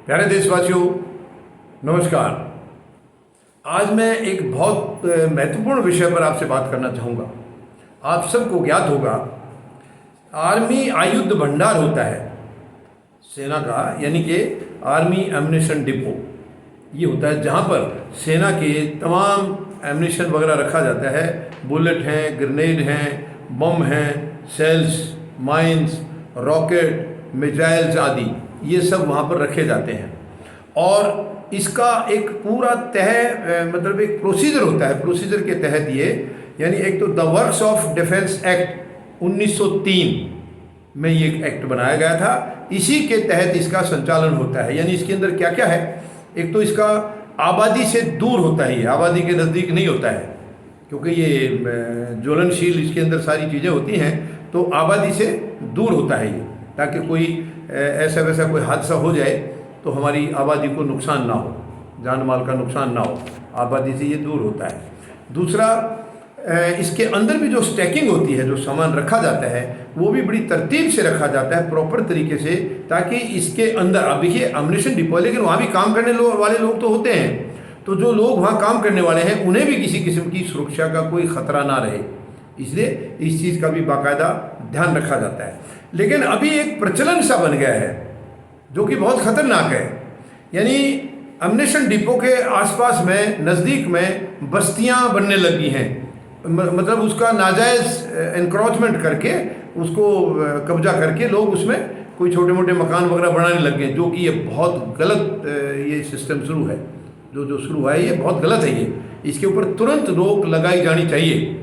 प्यारे देशवासियों, नमस्कार। आज मैं एक बहुत महत्वपूर्ण विषय पर आपसे बात करना चाहूँगा। आप सबको ज्ञात होगा, आर्मी आयुध भंडार होता है सेना का, यानी कि आर्मी एम्युनिशन डिपो ये होता है जहाँ पर सेना के तमाम एम्युनिशन वगैरह रखा जाता है। बुलेट हैं, ग्रेनेड हैं, बम हैं, सेल्स, माइंस, रॉकेट, मिसाइल्स आदि ये सब वहाँ पर रखे जाते हैं। और इसका एक पूरा मतलब एक प्रोसीजर होता है। प्रोसीजर के तहत ये, यानी एक तो the works of defence act 1903 में ये एक्ट बनाया गया था। इसी के तहत इसका संचालन होता है। यानी इसके अंदर क्या क्या है, एक तो इसका आबादी से दूर होता है, आबादी के नज़दीक नहीं होता है, क्योंकि ये ज्वलनशील इसके अंदर सारी चीज़ें होती हैं, तो आबादी से दूर होता है ये, ताकि कोई ऐसा वैसा कोई हादसा हो जाए तो हमारी आबादी को नुकसान ना हो, जान माल का नुकसान ना हो। आबादी से ये दूर होता है। दूसरा, इसके अंदर भी जो स्टैकिंग होती है, जो सामान रखा जाता है, वो भी बड़ी तरतीब से रखा जाता है, प्रॉपर तरीके से, ताकि इसके अंदर, अब देखिए एम्युनिशन डिपो है, लेकिन वहाँ भी काम करने वाले लोग तो होते हैं, तो जो लोग वहाँ काम करने वाले हैं उन्हें भी किसी किस्म की सुरक्षा का कोई ख़तरा ना रहे, इसलिए इस चीज़ का भी बाकायदा ध्यान रखा जाता है। लेकिन अभी एक प्रचलन सा बन गया है जो कि बहुत ख़तरनाक है। यानी एम्युनिशन डिपो के आसपास में, नज़दीक में बस्तियां बनने लगी हैं। मतलब उसका नाजायज़ एनक्रोचमेंट करके, उसको कब्जा करके लोग उसमें कोई छोटे मोटे मकान वगैरह बनाने लग गए, जो कि ये बहुत गलत ये सिस्टम शुरू है, जो शुरू है ये बहुत गलत है। ये इसके ऊपर तुरंत रोक लगाई जानी चाहिए।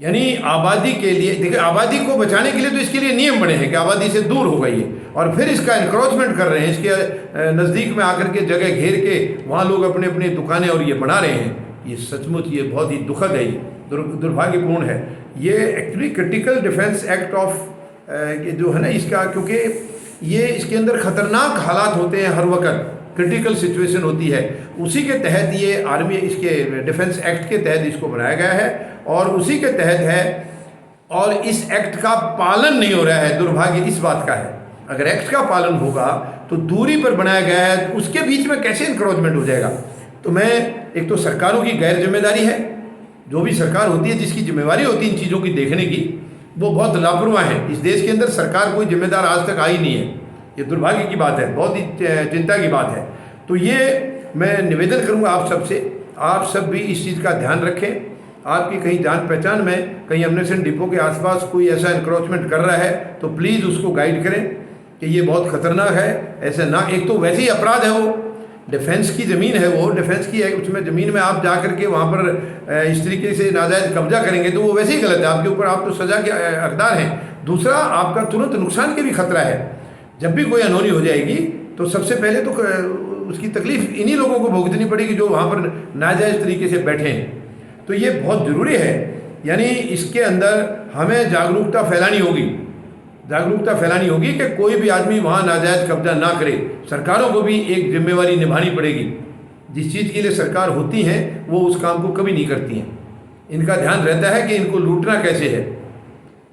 यानी आबादी के लिए, देखिए आबादी को बचाने के लिए तो इसके लिए नियम बने हैं कि आबादी से दूर होगा ये, और फिर इसका एनक्रोचमेंट कर रहे हैं, इसके नज़दीक में आकर के जगह घेर के वहाँ लोग अपने अपने दुकानें और ये बना रहे हैं। ये सचमुच ये बहुत ही दुखद है, ये दुर्भाग्यपूर्ण है। ये actually critical defence act of जो है ना इसका, क्योंकि ये इसके अंदर ख़तरनाक हालात होते हैं, हर वक्त क्रिटिकल सिचुएशन होती है, उसी के तहत ये आर्मी, इसके डिफेंस एक्ट के तहत इसको बनाया गया है और उसी के तहत है। और इस एक्ट का पालन नहीं हो रहा है, दुर्भाग्य इस बात का है। अगर एक्ट का पालन होगा तो दूरी पर बनाया गया है, तो उसके बीच में कैसे इंक्रोचमेंट हो जाएगा। तो मैं, एक तो सरकारों की गैर जिम्मेदारी है, जो भी सरकार होती है जिसकी जिम्मेवारी होती है इन चीज़ों की देखने की, वो बहुत लापरवाह है। इस देश के अंदर सरकार कोई जिम्मेदार आज तक आई नहीं है। ये दुर्भाग्य की बात है, बहुत ही चिंता की बात है। तो ये मैं निवेदन करूंगा आप सबसे, आप सब भी इस चीज़ का ध्यान रखें। आपकी कहीं जान पहचान में कहीं एम्युनिशन डिपो के आसपास कोई ऐसा इंक्रोचमेंट कर रहा है तो प्लीज़ उसको गाइड करें कि ये बहुत ख़तरनाक है, ऐसे ना। एक तो वैसे ही अपराध है, वो डिफेंस की ज़मीन है, वो डिफेंस की है, उसमें ज़मीन में आप जा करके वहाँ पर इस तरीके से नाजायज़ कब्जा करेंगे तो वो वैसे ही गलत है, आपके ऊपर, आप तो सज़ा के हकदार हैं। दूसरा, आपका तुरंत नुकसान के भी खतरा है। जब भी कोई अनहोनी हो जाएगी तो सबसे पहले तो उसकी तकलीफ इन्हीं लोगों को भुगतनी पड़ेगी जो वहाँ पर नाजायज़ तरीके से बैठे हैं। तो ये बहुत ज़रूरी है। यानी इसके अंदर हमें जागरूकता फैलानी होगी कि कोई भी आदमी वहाँ नाजायज़ कब्जा ना करे। सरकारों को भी एक जिम्मेवारी निभानी पड़ेगी। जिस चीज़ के लिए सरकार होती हैं वो उस काम को कभी नहीं करती हैं। इनका ध्यान रहता है कि इनको लूटना कैसे है।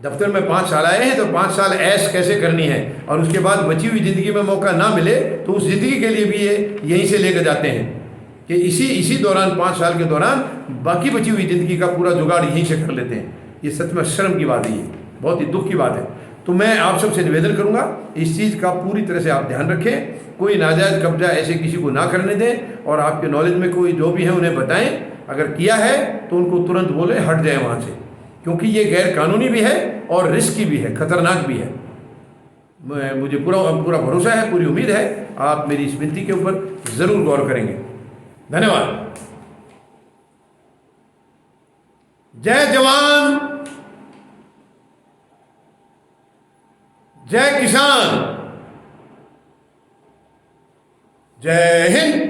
दफ्तर में 5 साल आए हैं तो 5 साल ऐश कैसे करनी है, और उसके बाद बची हुई ज़िंदगी में मौका ना मिले तो उस ज़िंदगी के लिए भी ये यहीं से लेकर जाते हैं कि इसी दौरान, 5 साल के दौरान बाकी बची हुई ज़िंदगी का पूरा जुगाड़ यहीं से कर लेते हैं। ये सच में शर्म की बात है, ये बहुत ही दुख की बात है। तो मैं आप सबसे निवेदन करूँगा, इस चीज़ का पूरी तरह से आप ध्यान रखें, कोई नाजायज़ कब्जा ऐसे किसी को ना करने दें, और आपके नॉलेज में कोई जो भी है उन्हें बताएँ। अगर किया है तो उनको तुरंत बोलें हट जाए वहाँ से, क्योंकि ये गैर कानूनी भी है और रिस्की भी है, खतरनाक भी है। मुझे पूरा भरोसा है, पूरी उम्मीद है आप मेरी इस विनती के ऊपर ज़रूर गौर करेंगे। धन्यवाद। जय जवान, जय किसान, जय हिंद।